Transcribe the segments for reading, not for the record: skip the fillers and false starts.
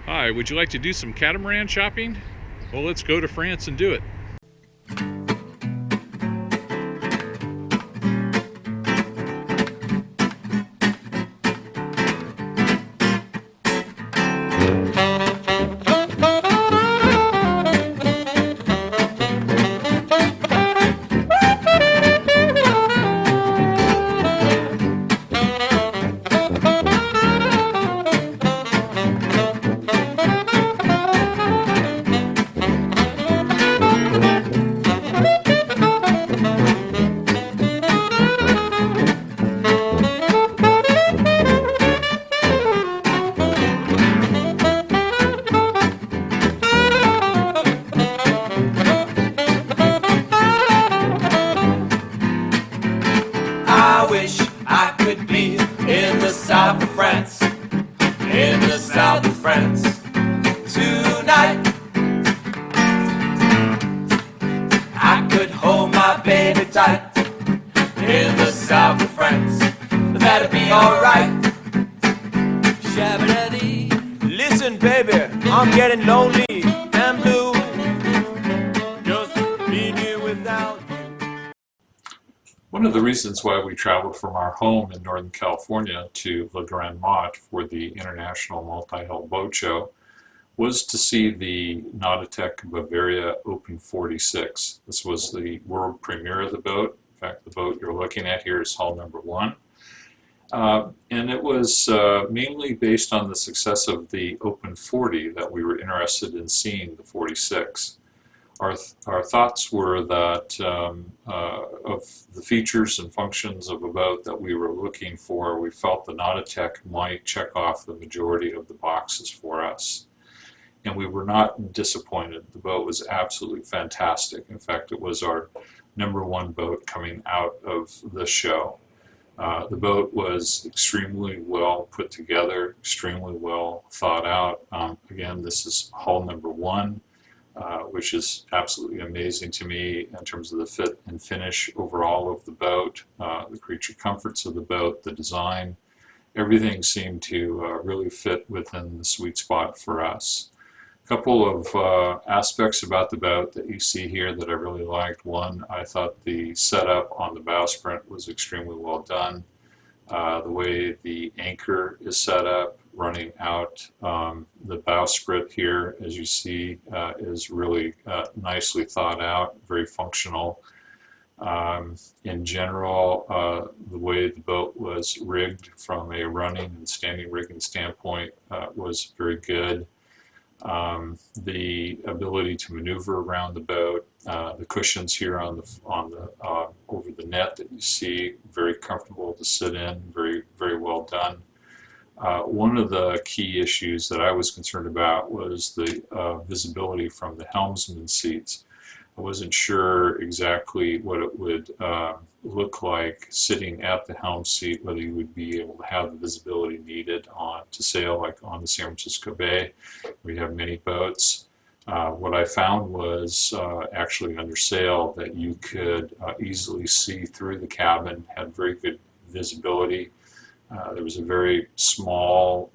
Hi, would you like to do some catamaran shopping? Well, let's go to France and do it. I wish I could be in the south of France, in the south of France tonight. I could hold my baby tight in the south of France. That'd be alright. Shabba-daddy. Listen, baby, I'm getting lonely and blue. Just being here without you. One of the reasons why we traveled from our home in Northern California to La Grande Motte for the International Multi-Hull Boat Show was to see the Nadetech Bavaria Open 46. This was the world premiere of the boat. In fact, the boat you're looking at here is hull number 1. And it was mainly based on the success of the Open 40 that we were interested in seeing the 46. Our thoughts were that of the features and functions of a boat that we were looking for, we felt the Nadetech might check off the majority of the boxes for us. And we were not disappointed. The boat was absolutely fantastic. In fact, it was our #1 boat coming out of the show. The boat was extremely well put together, extremely well thought out. Again, this is hull number 1. Which is absolutely amazing to me in terms of the fit and finish overall of the boat, the creature comforts of the boat, the design. Everything seemed to really fit within the sweet spot for us. A couple of aspects about the boat that you see here that I really liked. One, I thought the setup on the bowsprit was extremely well done. The way the anchor is set up, running out the bowsprit here, as you see, is really nicely thought out, very functional. In general, the way the boat was rigged from a running and standing rigging standpoint was very good. The ability to maneuver around the boat, the cushions here on the over the net that you see, very comfortable to sit in, very well done. One of the key issues that I was concerned about was the visibility from the helmsman seats. I wasn't sure exactly what it would look like sitting at the helm seat, whether you would be able to have the visibility needed to sail like on the San Francisco Bay. We have many boats. What I found was actually under sail that you could easily see through the cabin, had very good visibility. There was a very small,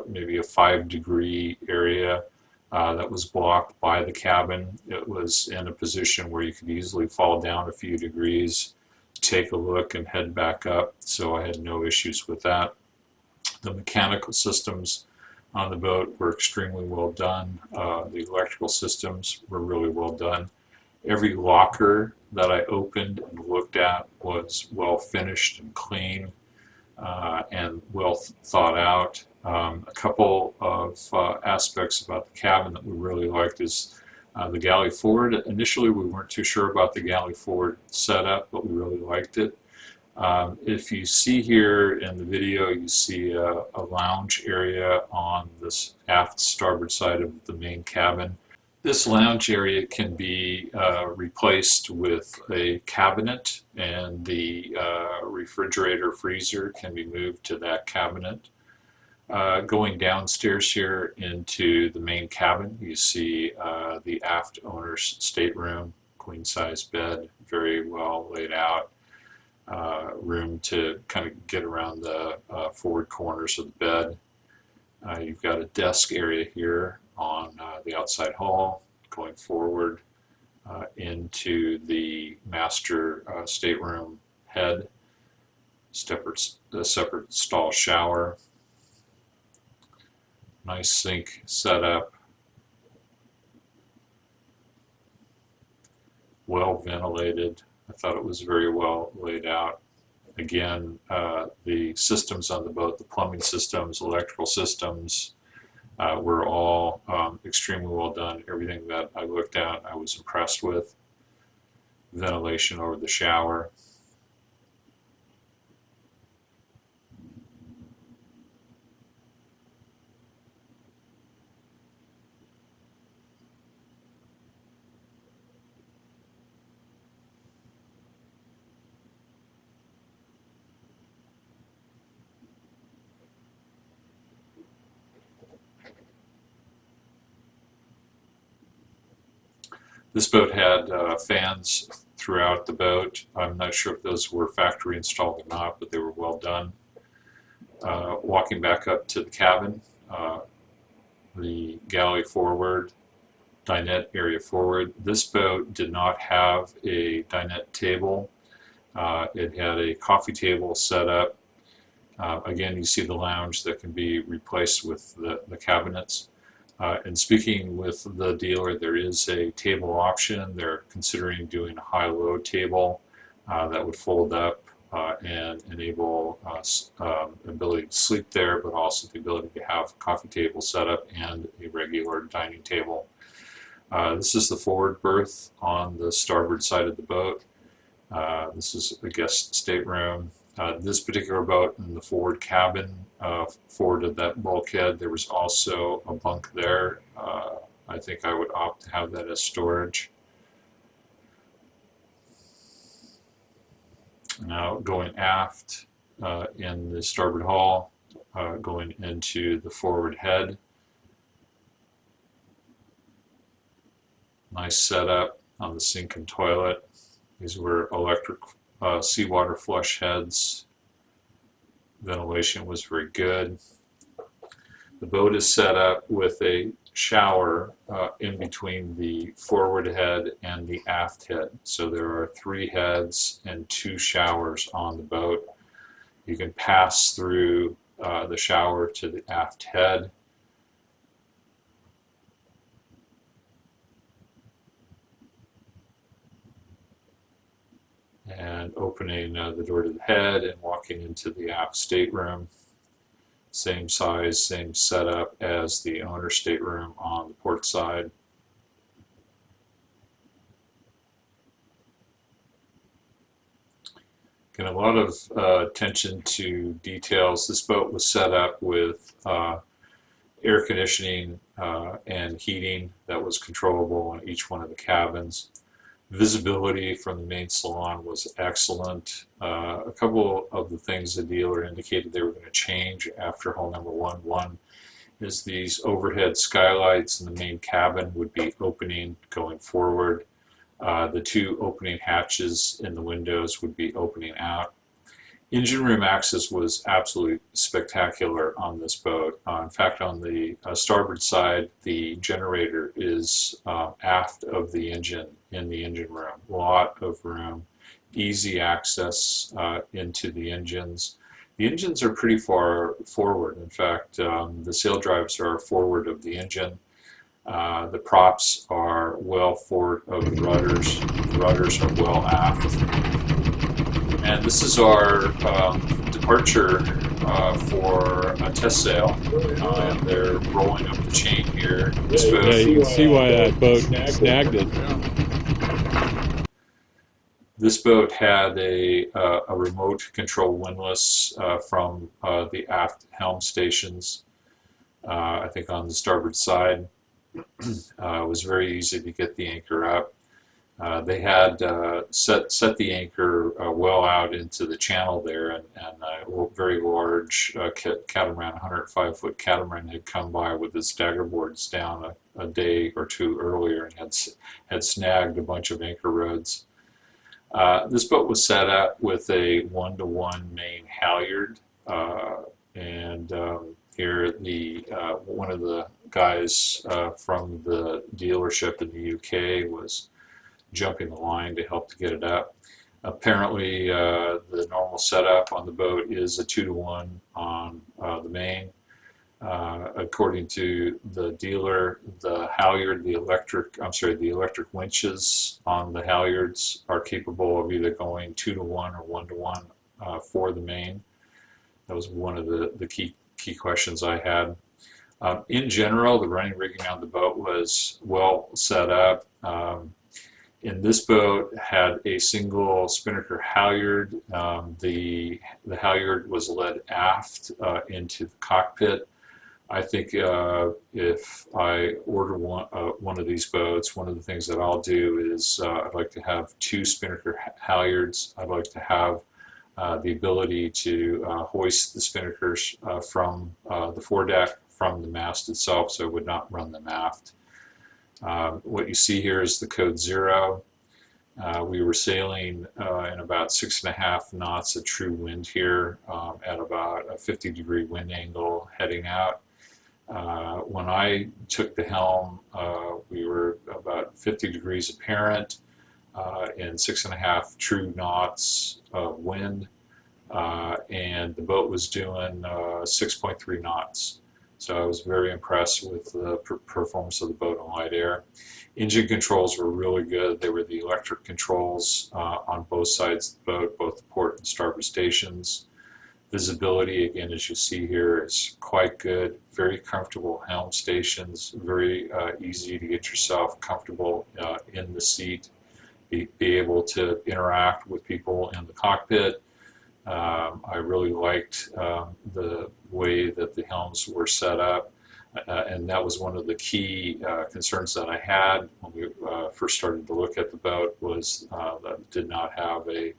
maybe a 5-degree area that was blocked by the cabin. It was in a position where you could easily fall down a few degrees, take a look, and head back up, so I had no issues with that. The mechanical systems on the boat were extremely well done. The electrical systems were really well done. Every locker that I opened and looked at was well finished and clean and well thought out. A couple of aspects about the cabin that we really liked is the galley forward. Initially, we weren't too sure about the galley forward setup, but we really liked it. If you see here in the video, you see a lounge area on this aft starboard side of the main cabin. This lounge area can be replaced with a cabinet, and the refrigerator freezer can be moved to that cabinet. Going downstairs here into the main cabin, you see the aft owner's stateroom, queen-size bed, very well laid out. Room to kind of get around the forward corners of the bed. You've got a desk area here on the outside hall going forward into the master stateroom head, a separate stall shower, nice sink setup, well ventilated. I thought it was very well laid out. Again, the systems on the boat, the plumbing systems, electrical systems, were all extremely well done. Everything that I looked at, I was impressed with. Ventilation over the shower. This boat had fans throughout the boat. I'm not sure if those were factory installed or not, but they were well done. Walking back up to the cabin, the galley forward, dinette area forward. This boat did not have a dinette table. It had a coffee table set up. Again, you see the lounge that can be replaced with the cabinets. And speaking with the dealer, there is a table option. They're considering doing a high-low table that would fold up and enable ability to sleep there, but also the ability to have a coffee table set up and a regular dining table. This is the forward berth on the starboard side of the boat. This is the guest stateroom. This particular boat in the forward cabin, forward of that bulkhead, there was also a bunk there. I think I would opt to have that as storage. Now going aft in the starboard hull, going into the forward head. Nice setup on the sink and toilet. These were electric seawater flush heads. Ventilation was very good. The boat is set up with a shower in between the forward head and the aft head. So there are 3 heads and 2 showers on the boat. You can pass through the shower to the aft head. And opening the door to the head and walking into the aft stateroom. Same size, same setup as the owner stateroom on the port side. Again, a lot of attention to details. This boat was set up with air conditioning and heating that was controllable in each one of the cabins. Visibility from the main salon was excellent. A couple of the things the dealer indicated they were going to change after hull number 1. One is these overhead skylights in the main cabin would be opening going forward. The 2 opening hatches in the windows would be opening out. Engine room access was absolutely spectacular on this boat. In fact, on the starboard side, the generator is aft of the engine in the engine room. A lot of room, easy access into the engines. The engines are pretty far forward. In fact, the sail drives are forward of the engine. The props are well forward of the rudders. The rudders are well aft. And this is our departure for a test sail. They're rolling up the chain here. Yeah, you can see why that boat snagged it. This boat had a remote control windlass from the aft helm stations, I think on the starboard side. It was very easy to get the anchor up. They had set the anchor well out into the channel there, and a very large catamaran, 105-foot catamaran, had come by with its stagger boards down a day or 2 earlier and had snagged a bunch of anchor rods. This boat was set up with a 1-to-1 main halyard, and here, one of the guys from the dealership in the UK was jumping the line to help to get it up. Apparently, the normal setup on the boat is a 2-to-1 on the main. According to the dealer, the halyard, the electric winches on the halyards are capable of either going 2-to-1 or 1-to-1 for the main. That was one of the key questions I had. In general, the running rigging on the boat was well set up. In this boat, had a single spinnaker halyard. The halyard was led aft into the cockpit. I think if I order one of these boats, one of the things that I'll do is I'd like to have 2 spinnaker halyards. I'd like to have the ability to hoist the spinnakers from the foredeck, from the mast itself, so I would not run them aft. What you see here is the code 0. We were sailing in about 6.5 knots of true wind here at about a 50-degree wind angle heading out. When I took the helm, we were about 50 degrees apparent and 6.5 true knots of wind, and the boat was doing 6.3 knots. So I was very impressed with the performance of the boat on light air. Engine controls were really good. They were the electric controls on both sides of the boat, both the port and starboard stations. Visibility, again, as you see here, is quite good. Very comfortable helm stations, very easy to get yourself comfortable in the seat, be able to interact with people in the cockpit. I really liked the way that the helms were set up, and that was one of the key concerns that I had when we first started to look at the boat, was that it did not have a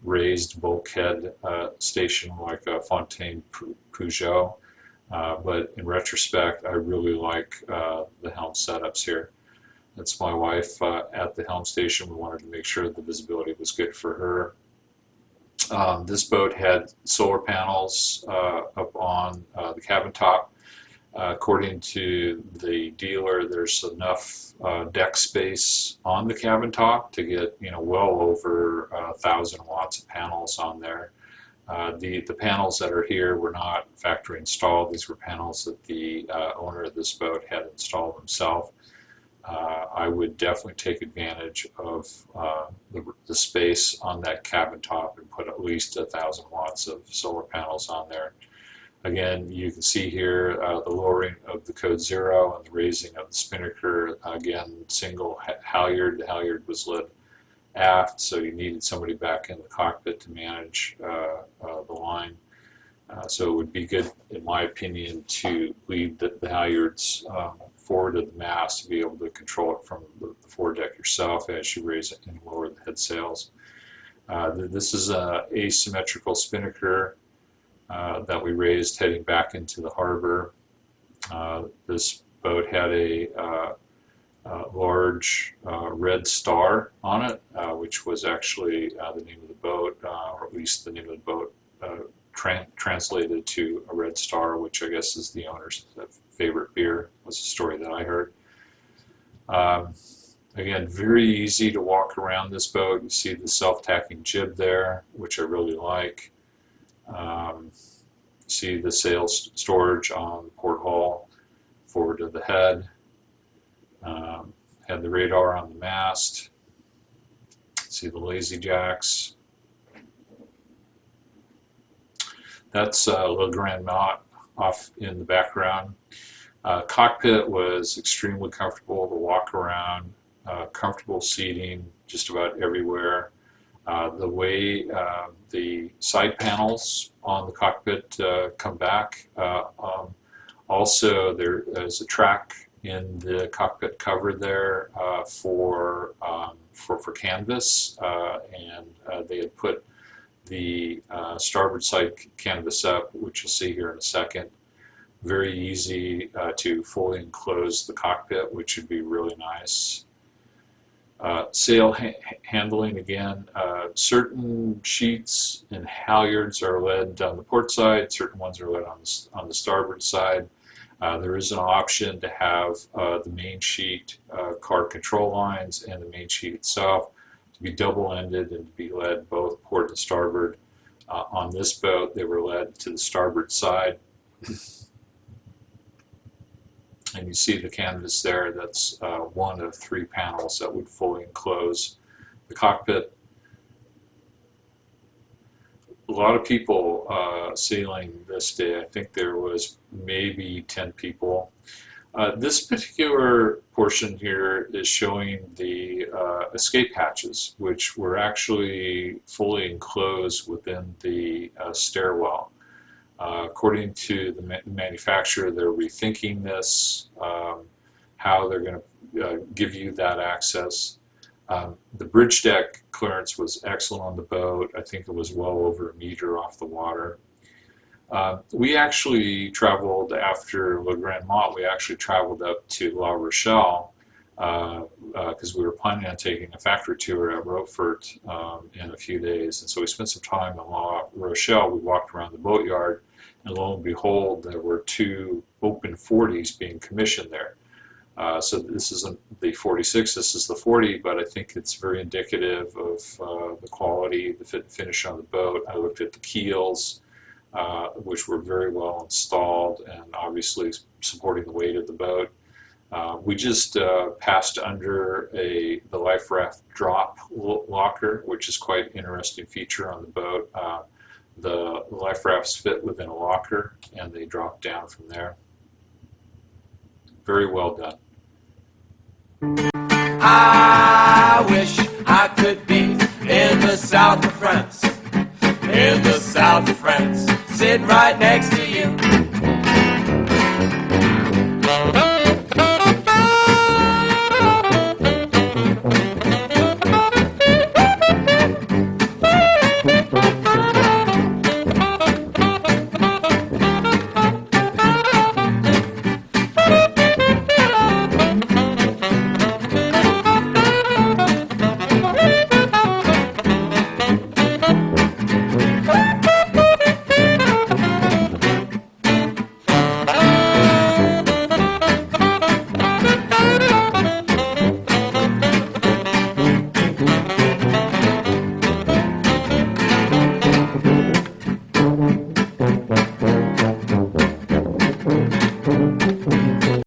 raised bulkhead station like a Fontaine Peugeot, but in retrospect, I really like the helm setups here. That's my wife at the helm station. We wanted to make sure the visibility was good for her. This boat had solar panels up on the cabin top. According to the dealer, there's enough deck space on the cabin top to get, well over 1,000 watts of panels on there. The panels that are here were not factory installed. These were panels that the owner of this boat had installed himself. I would definitely take advantage of the space on that cabin top and put at least 1,000 watts of solar panels on there. Again, you can see here the lowering of the code 0 and the raising of the spinnaker. Again, single halyard. The halyard was led aft, so you needed somebody back in the cockpit to manage the line. So it would be good, in my opinion, to lead the halyards forward of the mast to be able to control it from the foredeck yourself as you raise it and lower the head sails. This is an asymmetrical spinnaker that we raised heading back into the harbor. This boat had a large red star on it, which was actually the name of the boat, or at least the name of the boat translated to a red star, which I guess is the owner's favorite beer, was a story that I heard. Again, very easy to walk around this boat. You see the self-tacking jib there, which I really like. See the sail storage on the port hull forward of the head. Had the radar on the mast. See the lazy jacks. That's Le Grand Knot off in the background. Cockpit was extremely comfortable to walk around, comfortable seating just about everywhere. The way the side panels on the cockpit come back. Also, there is a track in the cockpit cover there for canvas, and they had put the starboard side canvas up, which you'll see here in a second. Very easy to fully enclose the cockpit, which would be really nice. Sail handling again. Certain sheets and halyards are led on the port side. Certain ones are led on the starboard side. There is an option to have the main sheet car control lines and the main sheet itself to be double-ended and to be led both port and starboard. On this boat, they were led to the starboard side. And you see the canvas there. That's one of 3 panels that would fully enclose the cockpit. A lot of people sailing this day. I think there was maybe 10 people. This particular portion here is showing the escape hatches, which were actually fully enclosed within the stairwell. According to the manufacturer, they're rethinking this, how they're going to give you that access. The bridge deck clearance was excellent on the boat. I think it was well over 1 meter off the water. We actually traveled after Le Grand Mont. We actually traveled up to La Rochelle because we were planning on taking a factory tour at Rochefort in a few days. And so we spent some time in La Rochelle. We walked around the boatyard, and lo and behold, there were 2 open 40s being commissioned there. So this isn't the 46, this is the 40, but I think it's very indicative of the quality, the fit and finish on the boat. I looked at the keels, which were very well installed and obviously supporting the weight of the boat. We just passed under the life raft drop locker, which is quite an interesting feature on the boat. The life rafts fit within a locker and they drop down from there. Very well done. I wish I could be in the south of France, in the south of France, sitting right next to you.